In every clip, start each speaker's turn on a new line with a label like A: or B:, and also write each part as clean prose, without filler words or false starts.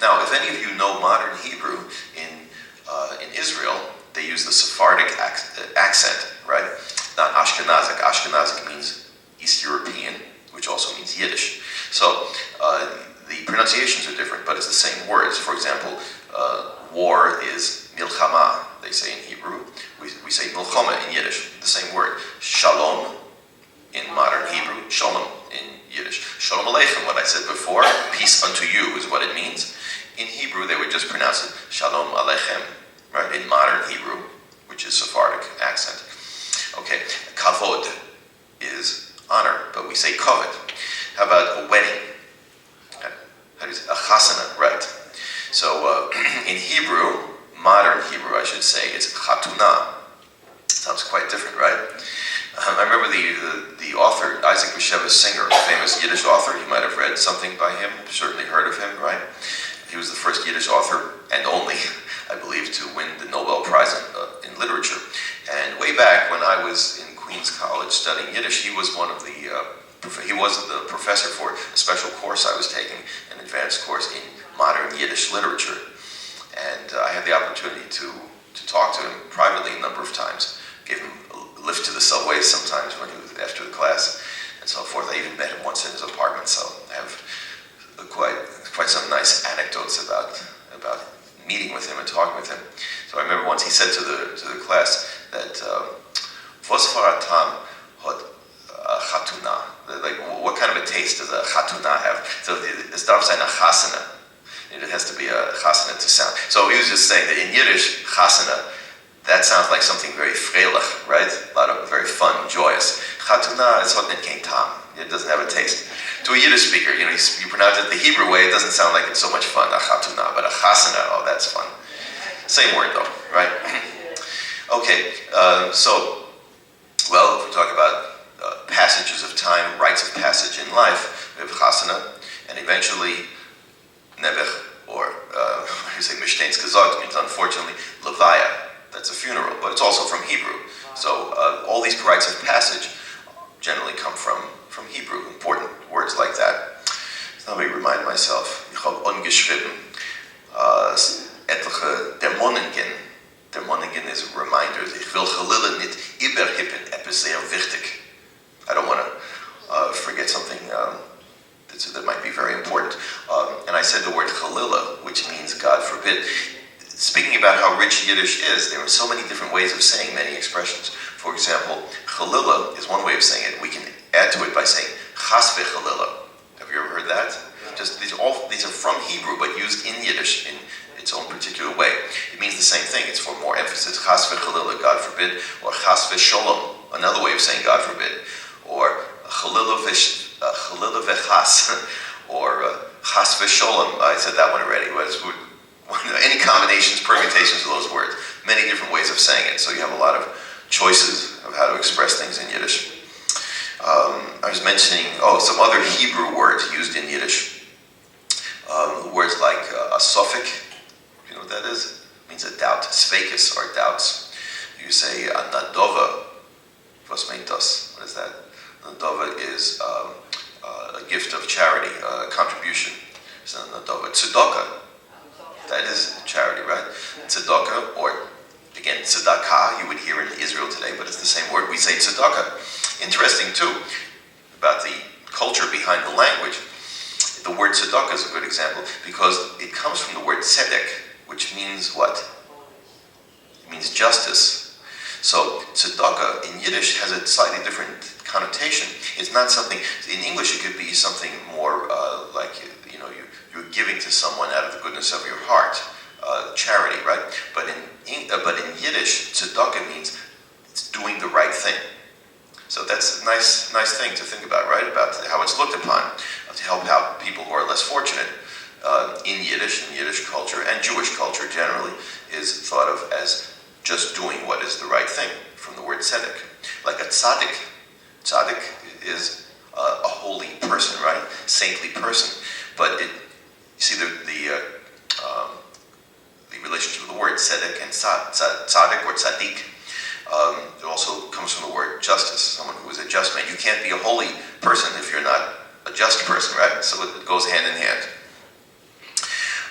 A: Now, if any of you know modern Hebrew, in Israel, they use the Sephardic accent, right? Not Ashkenazic. Ashkenazic means East European, which also means Yiddish. So the pronunciations are different, but it's the same words. For example, war is milchama, they say in Hebrew. We say milchama in Yiddish, the same word. Shalom in modern Hebrew, shalom in Yiddish. Shalom aleichem, what I said before, peace unto you is what it means. In Hebrew, they would just pronounce it shalom aleichem, right? In modern Hebrew, which is Sephardic accent. Okay, kavod is honor, but we say kavod. How about a wedding? How do you say? A chasana, right? So in Hebrew, modern Hebrew, I should say, it's chatuna. Sounds quite different, right? I remember the author, Isaac Bashevis Singer, a famous Yiddish author. You might have read something by him, certainly heard of him, right? He was the first Yiddish author, and only, I believe, to win the Nobel Prize in literature. And way back when I was in Queens College studying Yiddish, he was he was the professor for a special course I was taking, an advanced course in modern Yiddish literature. And I had the opportunity to talk to him privately a number of times. Gave him a lift to the subway sometimes when he was after the class and so forth. I even met him once in his apartment, so I have quite some nice anecdotes about meeting with him and talking with him. So I remember once he said to the class that "Vos faratam hot chatuna." Like, what kind of a taste does a chatuna have? So it's darf sein a chasana. It has to be a chasana to sound. So he was just saying that in Yiddish, chasana, that sounds like something very freilich, right? A lot of very fun, joyous. Chatuna is hot kein tam. It doesn't have a taste. To a Yiddish speaker, you pronounce it the Hebrew way, it doesn't sound like it's so much fun, a chatuna, but a chasana, oh, that's fun. Same word though, right? Okay, well, if we talk about passages of time, rites of passage in life, we have chasana, and eventually nevech, or how do you say, mishteins gesagt, means unfortunately, levaya. That's a funeral, but it's also from Hebrew. So all these rites of passage generally come from Hebrew, important words like that. So let me remind myself, ich habe ungeschrieben, etliche Dämonen. Dämonen is a reminder. Ich will gelillen nicht überhippen, etwas sehr wichtig. I don't want to forget something that might be very important. And I said the word chalila, which means God forbid. Speaking about how rich Yiddish is, there are so many different ways of saying many expressions. For example, chalila is one way of saying it. We can add to it by saying chas v'chalila. Have you ever heard that? Just these are from Hebrew, but used in Yiddish in its own particular way. It means the same thing. It's for more emphasis. Chas v'chalila, God forbid, or chas v'sholom, another way of saying God forbid, or chalila v'chas, or chas v'sholom. I said that one already. Any combinations, permutations of those words, many different ways of saying it. So you have a lot of choices of how to express things in Yiddish. I was mentioning, some other Hebrew words used in Yiddish. Words like a suffix, you know what that is? It means a doubt. Sveikis are doubts. You say nadova, was meitos. What is that? Nadova is a gift of charity, a contribution. So nadova. Tzedakah. That is charity, right? Tzedakah, or again, tzedakah, you would hear in Israel today, but it's the same word. We say tzedakah. Interesting, too, about the culture behind the language. The word tzedakah is a good example because it comes from the word tzedek, which means what? It means justice. So tzedakah in Yiddish has a slightly different connotation. It's not something, in English it could be something more like, you're giving to someone out of the goodness of your heart, charity, right? But in Yiddish, tzedakah means it's doing the right thing. So that's a nice thing to think about, right? About how it's looked upon to help out people who are less fortunate in Yiddish culture, and Jewish culture generally is thought of as just doing what is the right thing, from the word tzedek. Like a tzaddik. Tzaddik is a holy person, right? Saintly person. But you see the relationship of the word tzedek and tzaddik or tzaddik. It also comes from the word justice, someone who is a just man. You can't be a holy person if you're not a just person, right? So it goes hand in hand.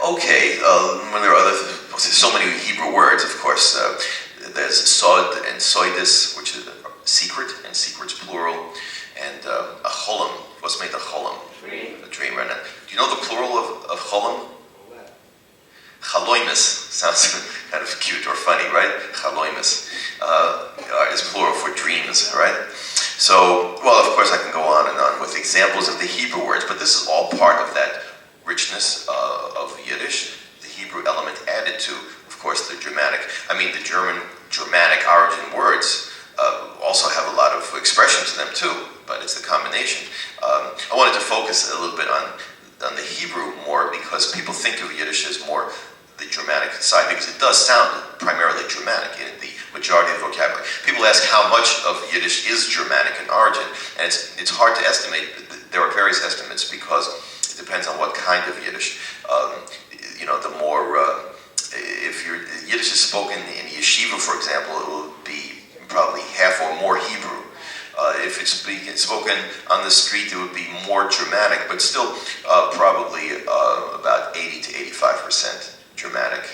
A: Okay, when there are so many Hebrew words, of course. There's sod and soidis, which is secret, and secret's plural, and a cholam. What's made a cholam? A dream, right? Do you know the plural of cholam? Chaloimus. Sounds kind of cute or funny, right? Chaloimus is plural for dreams, right? So, well, of course, I can go on and on with examples of the Hebrew words, but this is all part of that richness of Yiddish, the Hebrew element added to, of course, the Germanic. I mean, the Germanic origin words also have a lot of expression to them too, but it's the combination. I wanted to focus a little bit on the Hebrew more because people think of Yiddish as more the Germanic side because it does sound primarily Germanic in the majority of vocabulary. People ask how much of Yiddish is Germanic in origin, and it's hard to estimate. There are various estimates because it depends on what kind of Yiddish. The more, if Yiddish is spoken in yeshiva, for example, it will be probably half or more Hebrew. If it's spoken on the street, it would be more Germanic, but still probably about 80 to 85% Germanic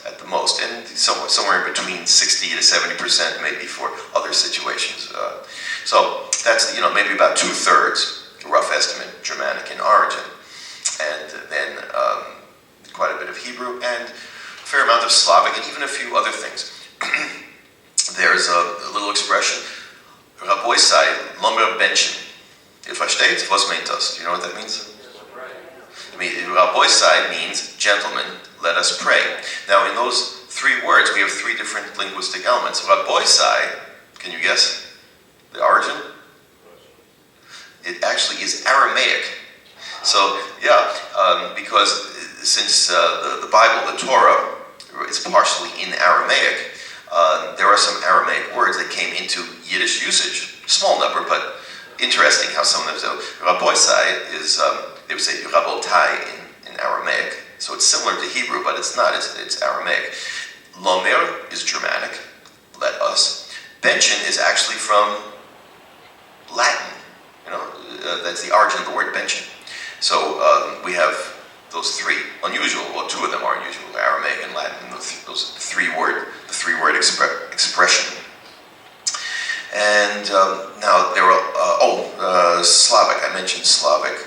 A: at the most, and somewhere in between 60 to 70% maybe for other situations. So that's maybe about 2/3, rough estimate, Germanic in origin, and then quite a bit of Hebrew and a fair amount of Slavic and even a few other things. There's a little expression, Raboisai, Lomer Benchen. Ihr versteht? Was meint das? Do you know what that means? Raboisai means, gentlemen, let us pray. Now, in those three words, we have three different linguistic elements. Raboisai, can you guess the origin? It actually is Aramaic. So, because since the Bible, the Torah, is partially in Aramaic, there are some Aramaic words that came into Yiddish usage. Small number, but interesting how some of them say. Raboisai is, they would say Rabotai in Aramaic. So it's similar to Hebrew, but it's not. It's Aramaic. Lomer is Germanic, let us. Benchen is actually from Latin. That's the origin of the word benchen. So we have those three unusual. Well, two of them are unusual: Aramaic and Latin. Those three-word expression. And now there are Slavic. I mentioned Slavic.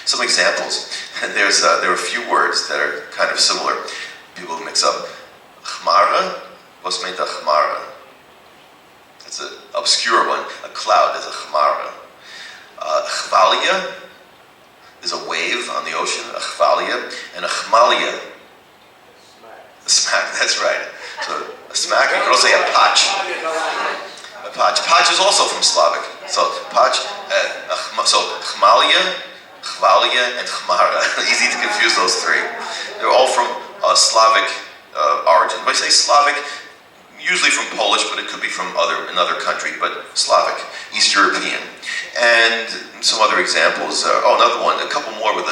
A: Some examples. There are a few words that are kind of similar. People mix up. Chmara. What's made of chmara? It's an obscure one. A cloud is a chmara. Chvalia is a wave on the ocean. A chvalia and a chmalia. A smack. That's right. So a smack. You could also say a patch. A patch. Patch is also from Slavic. So patch. So chmalia, chvalia, and chmara. Easy to confuse those three. They're all from Slavic origin. When I say Slavic, usually from Polish, but it could be from another country, but Slavic, East European. And some other examples. Another one. A couple more with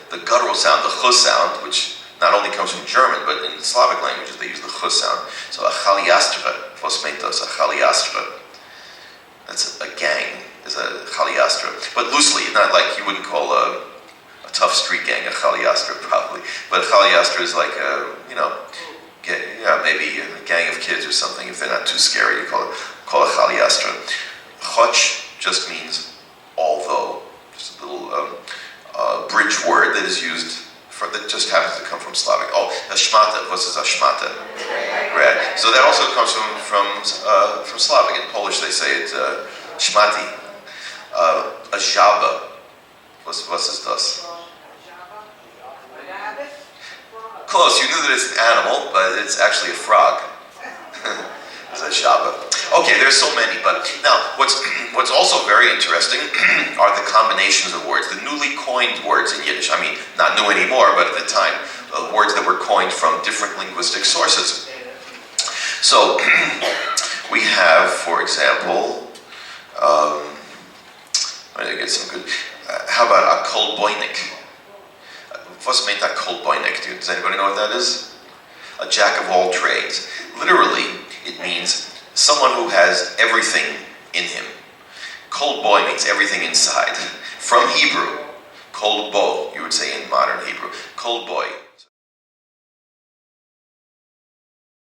A: the guttural sound, the ch sound, which not only comes from German, but in Slavic languages they use the ch sound. So a chaliastra, fosmentos, a chaliastra. That's a gang, is a chaliastra. But loosely, not like you wouldn't call a tough street gang a chaliastra probably. But a chaliastra is like maybe a gang of kids or something. If they're not too scary, you call it chaliastra. Choch just means although. Just a little bridge word that is used that just happens to come from Slavic. Ashmata. What is ashmata? Right. So that also comes from Slavic. In Polish they say it shmati. A żaba. Was ist das? Close. You knew that it's an animal, but it's actually a frog. It's a żaba. Okay, there's so many, but now what's also very interesting are the combinations of words, the newly coined words in Yiddish. I mean, not new anymore, but at the time, words that were coined from different linguistic sources. So we have, for example, I need to get some good. How about a kolboinik? What's meant a kolboinik? Does anybody know what that is? A jack of all trades. Literally, it means someone who has everything in him. Kol boy means everything inside. From Hebrew, Kol bo, you would say in modern Hebrew. Kol boy.